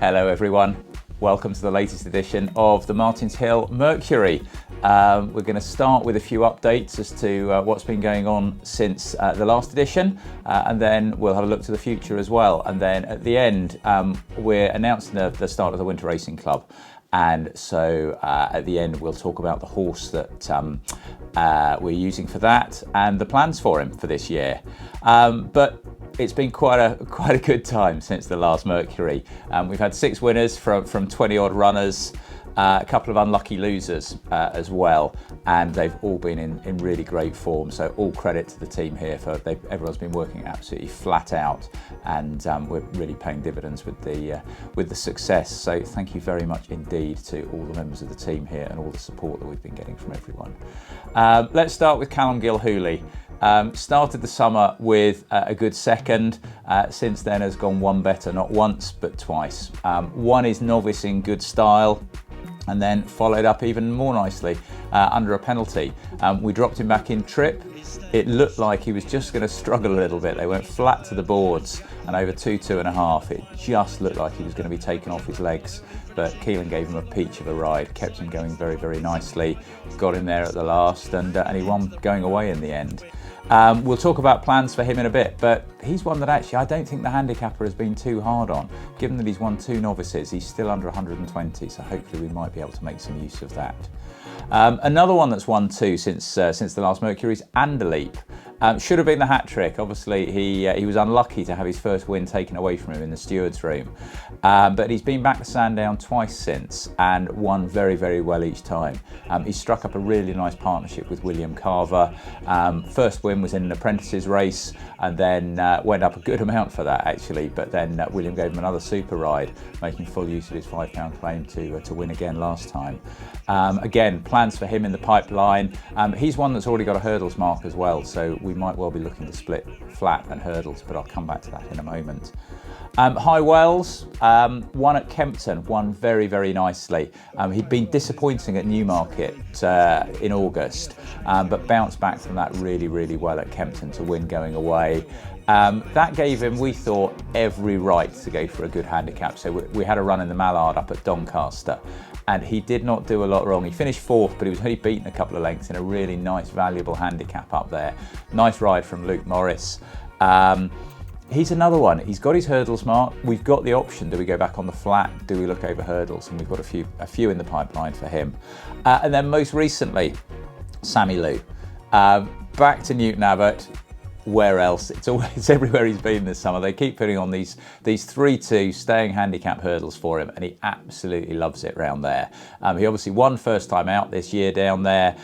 Hello everyone, welcome to the latest edition of the Martins Hill Mercury. We're going to start with a few updates as to what's been going on since the last edition, and then we'll have a look to the future as well. And then at the end, we're announcing the start of the Winter Racing Club. And so at the end, we'll talk about the horse that we're using for that and the plans for him for this year. But it's been quite a good time since the last Mercury. We've had 6 winners from 20 odd runners, a couple of unlucky losers as well, and they've all been in really great form. So all credit to the team here everyone's been working absolutely flat out, and we're really paying dividends with the success. So thank you very much indeed to all the members of the team here and all the support that we've been getting from everyone. Let's start with Callum Gilhooly. Started the summer with a good second. Since then has gone one better, not once but twice. Won his novice in good style, and then followed up even more nicely under a penalty. We dropped him back in trip. It looked like he was just going to struggle a little bit. They went flat to the boards, and over 2.5, it just looked like he was going to be taken off his legs. But Keelan gave him a peach of a ride, kept him going very, very nicely, got him there at the last, and he won going away in the end. We'll talk about plans for him in a bit, but he's one that actually I don't think the handicapper has been too hard on. Given that he's won 2 novices, he's still under 120, so hopefully we might be able to make some use of that. Another one that's won 2 since the last Mercury is Anderleap. Should have been the hat trick. Obviously, he was unlucky to have his first win taken away from him in the steward's room. But he's been back to Sandown twice since and won very, very well each time. He struck up a really nice partnership with William Carver. First win was in an apprentices race, and then went up a good amount for that actually. But then William gave him another super ride, making full use of his £5 claim to win again last time. Again, plans for him in the pipeline. He's one that's already got a hurdles mark as well, so we might well be looking to split flat and hurdles, but I'll come back to that in a moment. High Wells, won at Kempton, won very, very nicely. He'd been disappointing at Newmarket in August, but bounced back from that really, really well at Kempton to win going away. That gave him, we thought, every right to go for a good handicap. So we had a run in the Mallard up at Doncaster, and he did not do a lot wrong. He finished 4th, but he was only beaten a couple of lengths in a really nice, valuable handicap up there. Nice ride from Luke Morris. He's another one. He's got his hurdles mark. We've got the option. Do we go back on the flat? Do we look over hurdles? And we've got a few in the pipeline for him. And then most recently, Sammy Lou. Back to Newton Abbot. Where else? It's everywhere he's been this summer. They keep putting on these 3-2 staying handicap hurdles for him, and he absolutely loves it round there. He obviously won first time out this year down there.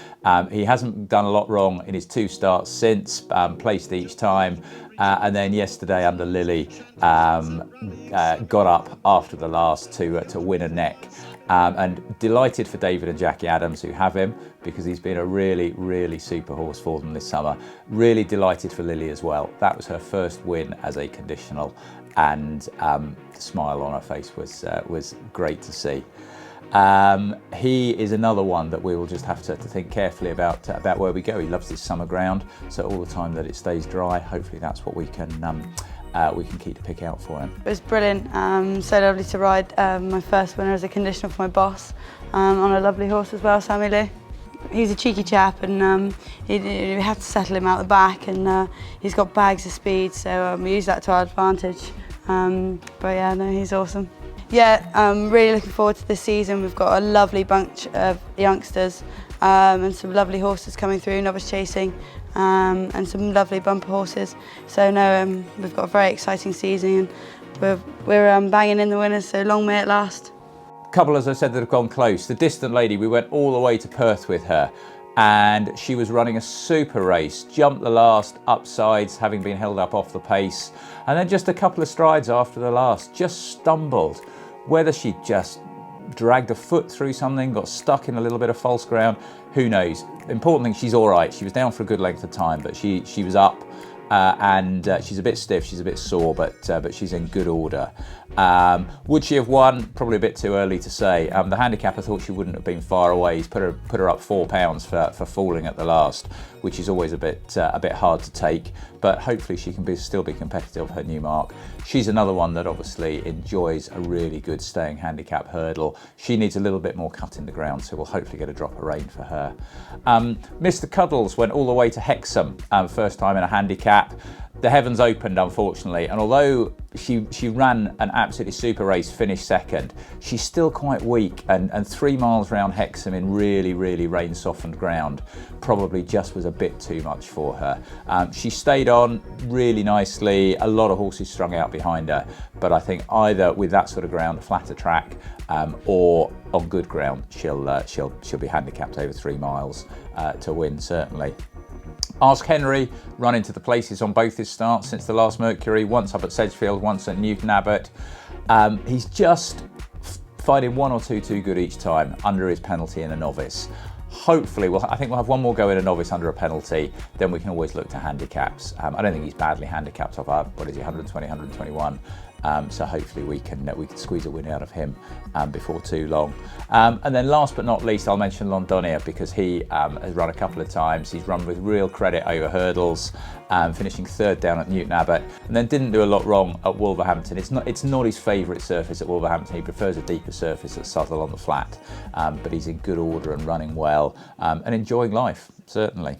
He hasn't done a lot wrong in his 2 starts since, placed each time. And then yesterday under Lily, got up after the last to win a neck. And delighted for David and Jackie Adams, who have him, because he's been a really, really super horse for them this summer. Really delighted for Lily as well. That was her first win as a conditional, and the smile on her face was great to see. He is another one that we will just have to think carefully about where we go. He loves this summer ground, so all the time that it stays dry, hopefully that's what we can keep to pick out for him. It was brilliant, so lovely to ride my first winner as a conditional for my boss, on a lovely horse as well, Sammy Lou. He's a cheeky chap, and we have to settle him out the back, and he's got bags of speed, so we use that to our advantage. But yeah, no, he's awesome. Yeah, I'm really looking forward to this season. We've got a lovely bunch of youngsters and some lovely horses coming through, novice chasing, and some lovely bumper horses. So no, we've got a very exciting season, and we're banging in the winners, so long may it last. Couple, as I said, that have gone close. The Distant Lady, we went all the way to Perth with her, and she was running a super race, jumped the last upsides, having been held up off the pace, and then just a couple of strides after the last, just stumbled. Whether she just dragged a foot through something, got stuck in a little bit of false ground, who knows. Important thing, she's all right. She was down for a good length of time, but she was up, and she's a bit stiff, she's a bit sore, but she's in good order. Would she have won? Probably a bit too early to say. The handicapper thought she wouldn't have been far away. He's put her up £4 for falling at the last, which is always a bit hard to take. but hopefully she can still be competitive of her new mark. She's another one that obviously enjoys a really good staying handicap hurdle. She needs a little bit more cut in the ground, so we'll hopefully get a drop of rain for her. Mr. Cuddles went all the way to Hexham, first time in a handicap. The heavens opened, unfortunately, and although she ran an absolutely super race, finished second, she's still quite weak, and 3 miles round Hexham in really, really rain-softened ground probably just was a bit too much for her. She stayed on really nicely, a lot of horses strung out behind her, but I think either with that sort of ground, a flatter track, or on good ground, she'll be handicapped over 3 miles to win, certainly. Ask Henry, run into the places on both his starts since the last Mercury, once up at Sedgefield, once at Newton Abbot. He's just finding 1 or 2 too good each time under his penalty in a novice. Hopefully, I think we'll have one more go in a novice under a penalty, then we can always look to handicaps. I don't think he's badly handicapped off our, 120, 121. So hopefully we can squeeze a win out of him before too long. And then last but not least, I'll mention Londonia, because he has run a couple of times. He's run with real credit over hurdles, finishing 3rd down at Newton Abbot, and then didn't do a lot wrong at Wolverhampton. It's not his favourite surface at Wolverhampton. He prefers a deeper surface at Southwell on the flat, but he's in good order and running well, and enjoying life, certainly.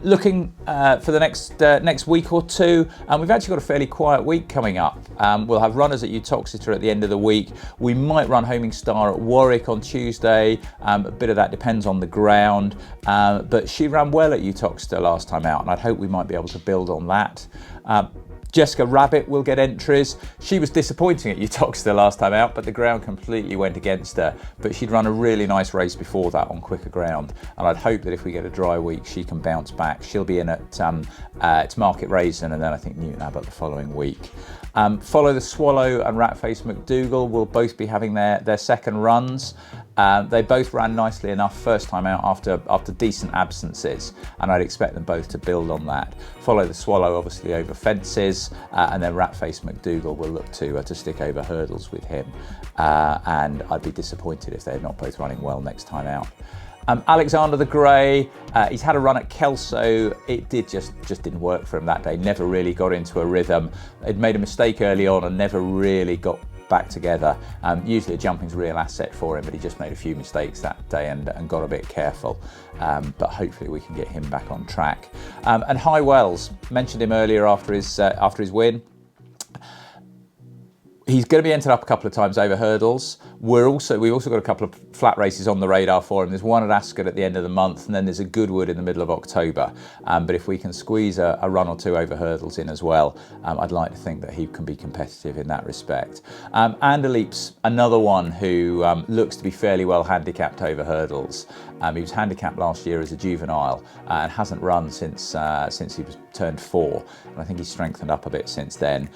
Looking for the next week or two, we've actually got a fairly quiet week coming up. We'll have runners at Uttoxeter at the end of the week. We might run Homing Star at Warwick on Tuesday. A bit of that depends on the ground, but she ran well at Uttoxeter last time out, and I'd hope we might be able to build on that. Jessica Rabbit will get entries. She was disappointing at Uttoxeter last time out, but the ground completely went against her. But she'd run a really nice race before that on quicker ground, and I'd hope that if we get a dry week, she can bounce back. She'll be in at Market Raisin, and then I think Newton Abbot the following week. Follow the Swallow and Ratface McDougall will both be having their second runs. They both ran nicely enough first time out after decent absences, and I'd expect them both to build on that. Follow the Swallow obviously over fences, and then Ratface McDougall will look to stick over hurdles with him, and I'd be disappointed if they're not both running well next time out. Alexander the Grey, he's had a run at Kelso. It just didn't work for him that day. Never really got into a rhythm. He'd made a mistake early on and never really got back together. Usually a jumping's a real asset for him, but he just made a few mistakes that day and got a bit careful. But hopefully we can get him back on track. And High Wells, mentioned him earlier after his win. He's going to be entered up a couple of times over hurdles. We've also got a couple of flat races on the radar for him. There's one at Ascot at the end of the month, and then there's a Goodwood in the middle of October. But if we can squeeze a run or two over hurdles in as well, I'd like to think that he can be competitive in that respect. Anderleep's another one who looks to be fairly well handicapped over hurdles. He was handicapped last year as a juvenile and hasn't run since he was turned 4, and I think he's strengthened up a bit since then.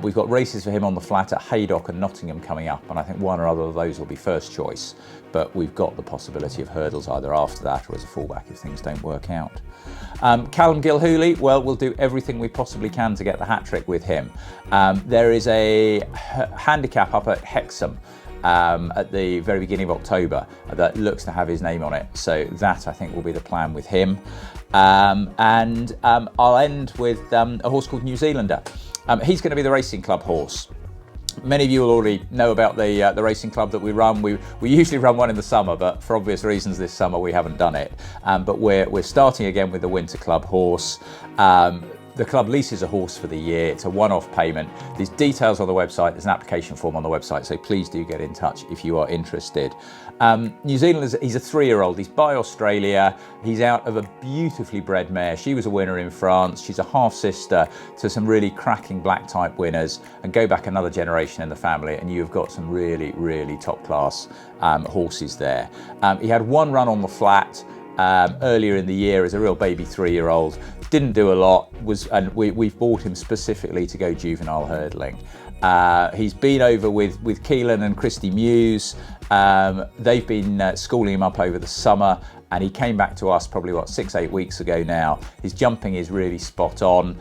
We've got races for him on the flat at Haydock and Nottingham coming up, and I think one or other of those will be first choice, but we've got the possibility of hurdles either after that or as a fallback if things don't work out. Callum Gilhooly, well, we'll do everything we possibly can to get the hat-trick with him. There is a handicap up at Hexham at the very beginning of October that looks to have his name on it, so that I think will be the plan with him. And I'll end with a horse called New Zealander. He's going to be the racing club horse. Many of you will already know about the racing club that we run. We usually run one in the summer, but for obvious reasons this summer we haven't done it. But we're starting again with the Winter Club horse. The club leases a horse for the year. It's a one-off payment. There's details on the website. There's an application form on the website, so please do get in touch if you are interested. New Zealand, he's a 3-year-old. He's by Australia. He's out of a beautifully bred mare. She was a winner in France. She's a half-sister to some really cracking black-type winners. And go back another generation in the family, and you've got some really, really top-class horses there. He had one run on the flat earlier in the year as a real baby 3-year-old. Didn't do a lot, and we've bought him specifically to go juvenile hurdling. He's been over with Keelan and Christy Muse. They've been schooling him up over the summer, and he came back to us probably 6-8 weeks ago now. His jumping is really spot on.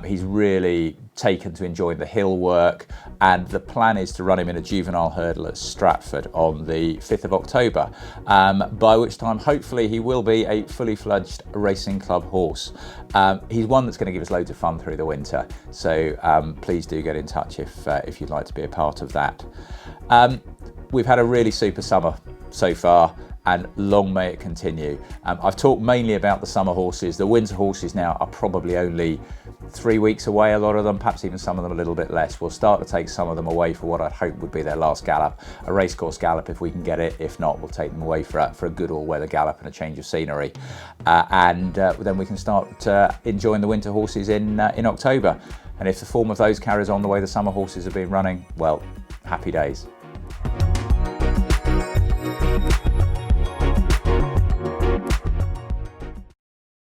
He's really taken to enjoying the hill work, and the plan is to run him in a juvenile hurdle at Stratford on the 5th of October, by which time hopefully he will be a fully fledged racing club horse. He's one that's going to give us loads of fun through the winter, so please do get in touch if you'd like to be a part of that. We've had a really super summer so far, and long may it continue. I've talked mainly about the summer horses. The winter horses now are probably only 3 weeks away, a lot of them, perhaps even some of them a little bit less. We'll start to take some of them away for what I'd hope would be their last gallop, a racecourse gallop if we can get it. If not, we'll take them away for a good all-weather gallop and a change of scenery. Then we can start enjoying the winter horses in October. And if the form of those carries on the way the summer horses have been running, well, happy days.